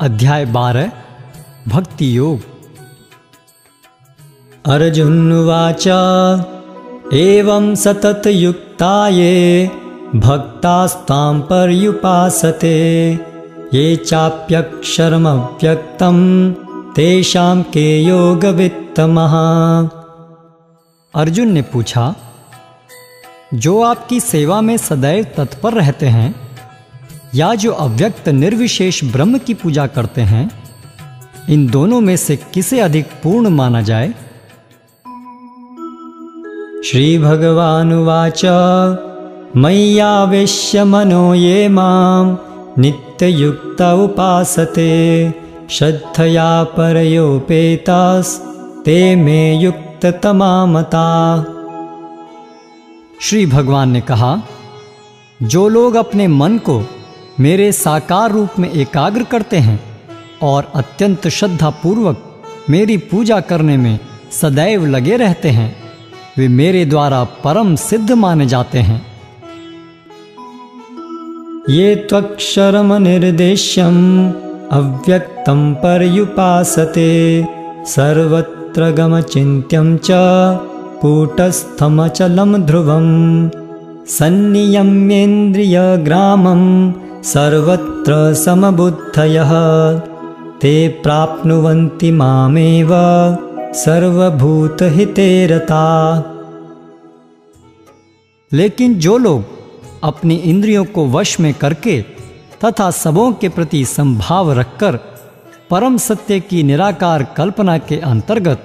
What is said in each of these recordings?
अध्याय 12 भक्ति योग। अर्जुनवाच एवं सततयुक्ताये भक्तास्तां पर्युपासते ये चाप्यक्षरमव्यक्तं तेषां के योगवित्तमः। अर्जुन ने पूछा, जो आपकी सेवा में सदैव तत्पर रहते हैं या जो अव्यक्त निर्विशेष ब्रह्म की पूजा करते हैं, इन दोनों में से किसे अधिक पूर्ण माना जाए? श्री भगवानुवाच मय्यावेश्य मनो ये मां नित्ययुक्ता उपासते श्रद्धया परयोपेतास्ते मे युक्ततमा मता। श्री भगवान ने कहा, जो लोग अपने मन को मेरे साकार रूप में एकाग्र करते हैं और अत्यंत श्रद्धा पूर्वक मेरी पूजा करने में सदैव लगे रहते हैं, वे मेरे द्वारा परम सिद्ध माने जाते हैं। ये त्वक्षरमनिर्देश्यम् अव्यक्तं पर्युपासते सर्वत्र गमचिन्त्यं च कूटस्थमचलं ध्रुवं सन्नियम्येन्द्रियग्रामं सर्वत्र समबुद्धयः ते प्राप्नुवन्ति मामेव सर्वभूतहिते रता। लेकिन जो लोग अपनी इंद्रियों को वश में करके तथा सबों के प्रति संभाव रखकर परम सत्य की निराकार कल्पना के अंतर्गत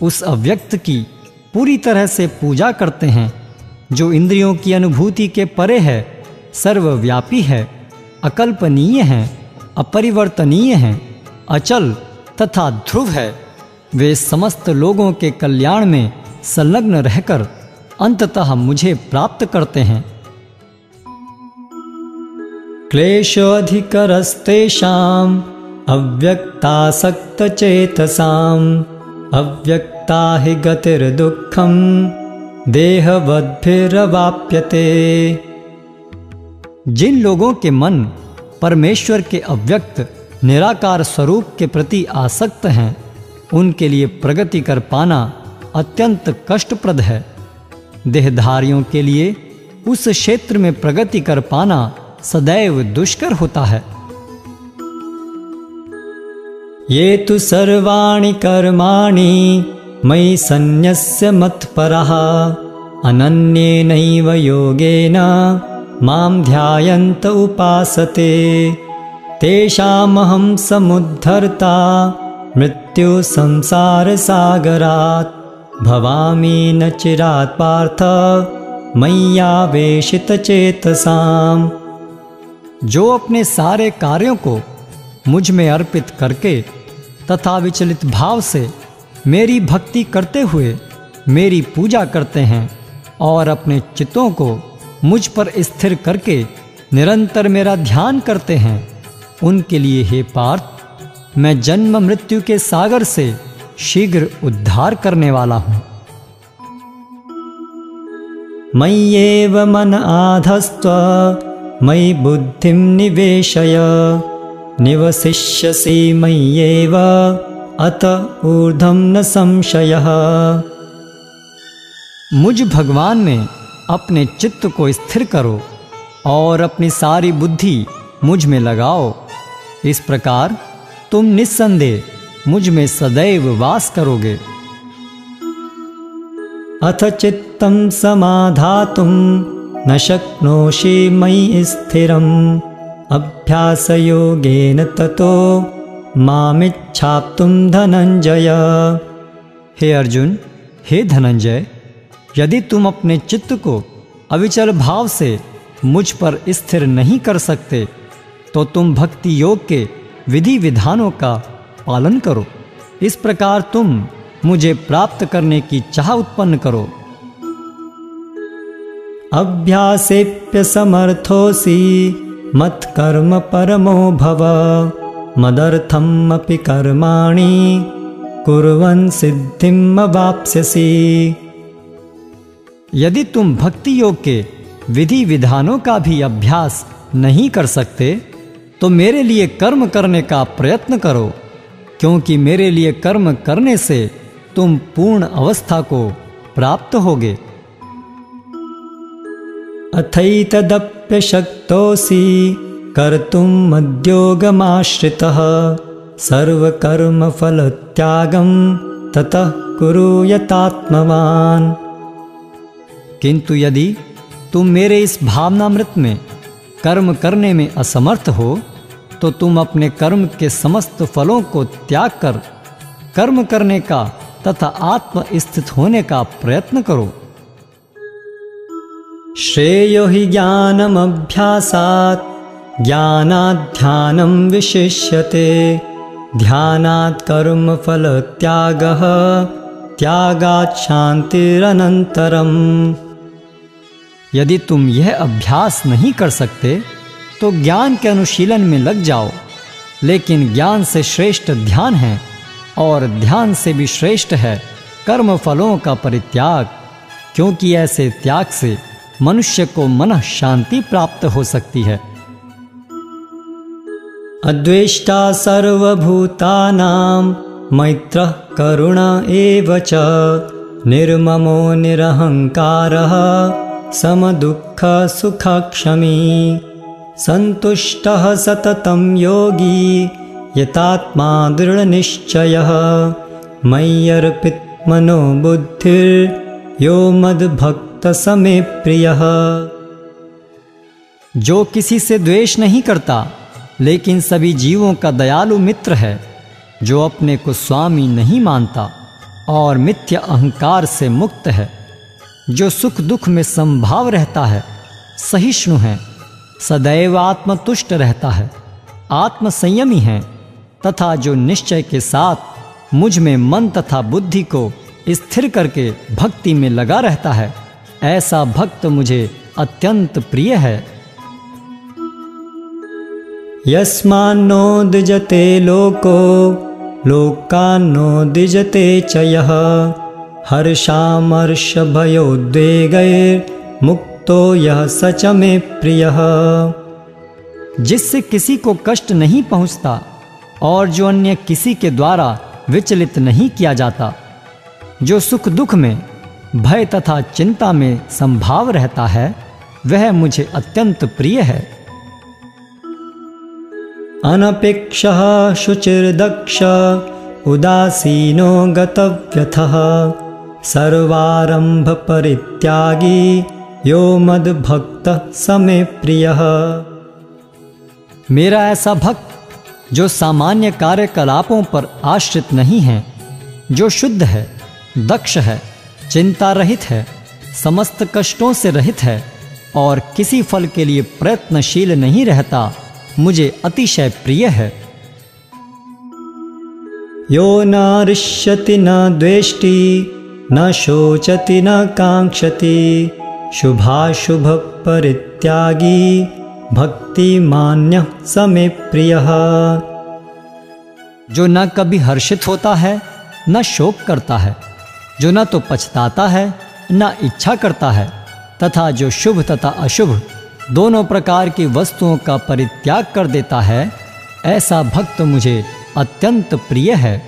उस अव्यक्त की पूरी तरह से पूजा करते हैं, जो इंद्रियों की अनुभूति के परे है, सर्वव्यापी है, अकल्पनीय है, अपरिवर्तनीय है, अचल तथा ध्रुव है, वे समस्त लोगों के कल्याण में संलग्न रहकर अंततः मुझे प्राप्त करते हैं। क्लेशोऽधिकरस्तेषाम् अव्यक्तासक्तचेतसाम् अव्यक्ता हि गतिर्दुःखं देहवद्भिरवाप्यते। जिन लोगों के मन परमेश्वर के अव्यक्त निराकार स्वरूप के प्रति आसक्त हैं, उनके लिए प्रगति कर पाना अत्यंत कष्टप्रद है। देहधारियों के लिए उस क्षेत्र में प्रगति कर पाना सदैव दुष्कर होता है। ये तु सर्वाणि कर्माणि मयि सन्न्यस्य मत्परः अनन्येनैव योगेन मां ध्यायन्त उपासते तेषामहं समुद्धर्ता मृत्यु संसारसागरात् भवामि न चिरात् पार्थ मय्यावेशितचेतसाम्। जो अपने सारे कार्यों को मुझ में अर्पित करके तथा विचलित भाव से मेरी भक्ति करते हुए मेरी पूजा करते हैं और अपने चित्तों को मुझ पर स्थिर करके निरंतर मेरा ध्यान करते हैं, उनके लिए हे पार्थ, मैं जन्म मृत्यु के सागर से शीघ्र उद्धार करने वाला हूँ। मय्येव मन आधस्त्व मयि बुद्धिं निवेशय निवसिष्यसि मय्येव अत ऊर्ध्वं न संशयः। मुझ भगवान में अपने चित्त को स्थिर करो और अपनी सारी बुद्धि मुझ में लगाओ। इस प्रकार तुम निस्संदेह मुझ में सदैव वास करोगे। अथ चित्तं समाधातुं न शक्नोषि मयि स्थिरम् अभ्यासयोगेन ततो मामिच्छाप्तुं धनंजय। हे अर्जुन, हे धनंजय, यदि तुम अपने चित्त को अविचल भाव से मुझ पर स्थिर नहीं कर सकते, तो तुम भक्ति योग के विधि विधानों का पालन करो। इस प्रकार तुम मुझे प्राप्त करने की चाह उत्पन्न करो। अभ्यासेऽप्यसमर्थोऽसि मत्कर्म परमो भव मदर्थमपि कर्माणि कुर्वन् सिद्धिम् अवाप्स्यसि। यदि तुम भक्ति योग के विधि विधानों का भी अभ्यास नहीं कर सकते, तो मेरे लिए कर्म करने का प्रयत्न करो, क्योंकि मेरे लिए कर्म करने से तुम पूर्ण अवस्था को प्राप्त होगे। अथैतदप्यशक्तोऽसि कर्तुं मद्योगमाश्रितः सर्वकर्मफलत्यागं ततः कुरु यतात्मवान्। किंतु यदि तुम मेरे इस भावनामृत में कर्म करने में असमर्थ हो, तो तुम अपने कर्म के समस्त फलों को त्याग कर कर्म करने का तथा आत्म स्थित होने का प्रयत्न करो। श्रेयो हि ज्ञानमभ्यासात् ज्ञानात् ध्यानं विशिष्यते ध्यानात् कर्मफलत्यागः त्यागात् शान्तिरनन्तरम्। यदि तुम यह अभ्यास नहीं कर सकते तो ज्ञान के अनुशीलन में लग जाओ, लेकिन ज्ञान से श्रेष्ठ ध्यान है और ध्यान से भी श्रेष्ठ है कर्म फलों का परित्याग, क्योंकि ऐसे त्याग से मनुष्य को मनः शांति प्राप्त हो सकती है। अद्वेष्टा सर्वभूतानां मैत्रः करुण एव च निर्ममो निरहंकारः समदुःखसुखक्षमी सन्तुष्टः सततं योगी यतात्मा दृढनिश्चयः मय्यर्पितमनो बुद्धिर्यो मद्भक्त समे प्रियः। जो किसी से द्वेष नहीं करता लेकिन सभी जीवों का दयालु मित्र है, जो अपने को स्वामी नहीं मानता और मिथ्या अहंकार से मुक्त है, जो सुख दुख में समभाव रहता है, सहिष्णु है, सदैव आत्मतुष्ट रहता है, आत्म संयमी है तथा जो निश्चय के साथ मुझ में मन तथा बुद्धि को स्थिर करके भक्ति में लगा रहता है, ऐसा भक्त मुझे अत्यंत प्रिय है। यस्मान्नो द्विजते लोको लोकान्नो द्विजते च यः हर्षामर्षभयोद्वेगैर्मुक्तो यः स च मे प्रियः। जिससे किसी को कष्ट नहीं पहुंचता और जो अन्य किसी के द्वारा विचलित नहीं किया जाता, जो सुख दुख में भय तथा चिंता में संभाव रहता है, वह मुझे अत्यंत प्रिय है। अनपेक्षः शुचिर्दक्ष उदासीनो गतव्यथः सर्वारंभ परित्यागी यो मद्भक्तः समे प्रियः। मेरा ऐसा भक्त जो सामान्य कार्यकलापों पर आश्रित नहीं है, जो शुद्ध है, दक्ष है, चिंता रहित है, समस्त कष्टों से रहित है और किसी फल के लिए प्रयत्नशील नहीं रहता, मुझे अतिशय प्रिय है। यो न हृष्यति न द्वेष्टि न शोचति न कांक्षति शुभाशुभ परित्यागी भक्तिमान्यः समे प्रियः। जो न कभी हर्षित होता है न शोक करता है, जो न तो पछताता है न इच्छा करता है, तथा जो शुभ तथा अशुभ दोनों प्रकार की वस्तुओं का परित्याग कर देता है, ऐसा भक्त मुझे अत्यंत प्रिय है।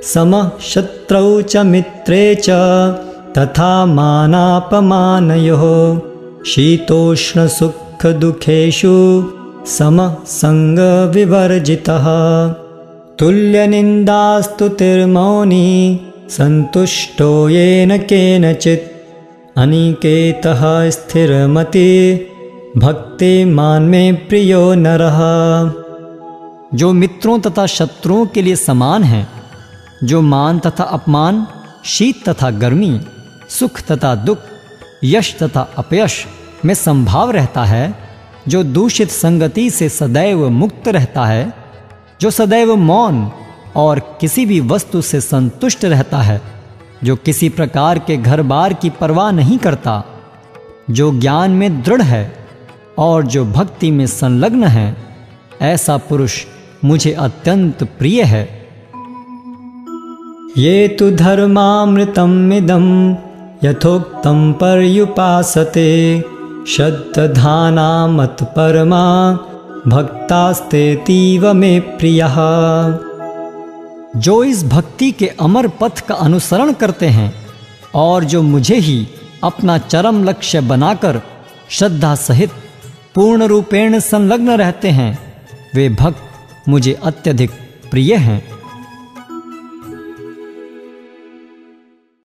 समः शत्रौ च मित्रे च तथा मानापमानयोः शीतोष्ण सुख दुखेषु समः संग विवर्जितः तुल्यनिन्दास्तुतिर्मौनी सन्तुष्टो येन केनचित् अनिकेतः स्थिरमति भक्तिमान् मे प्रियो नरः। जो मित्रों तथा शत्रुओं के लिए समान है, जो मान तथा अपमान, शीत तथा गर्मी, सुख तथा दुख, यश तथा अपयश में संभाव रहता है, जो दूषित संगति से सदैव मुक्त रहता है, जो सदैव मौन और किसी भी वस्तु से संतुष्ट रहता है, जो किसी प्रकार के घर बार की परवाह नहीं करता, जो ज्ञान में दृढ़ है और जो भक्ति में संलग्न है, ऐसा पुरुष मुझे अत्यंत प्रिय है। ये तु धर्मामृतमिदं यथोक्तं पर्युपासते श्रद्धाना मत्परमा भक्तास्तेतीव मे प्रियः। जो इस भक्ति के अमर पथ का अनुसरण करते हैं और जो मुझे ही अपना चरम लक्ष्य बनाकर श्रद्धा सहित पूर्ण रूपेण संलग्न रहते हैं, वे भक्त मुझे अत्यधिक प्रिय हैं।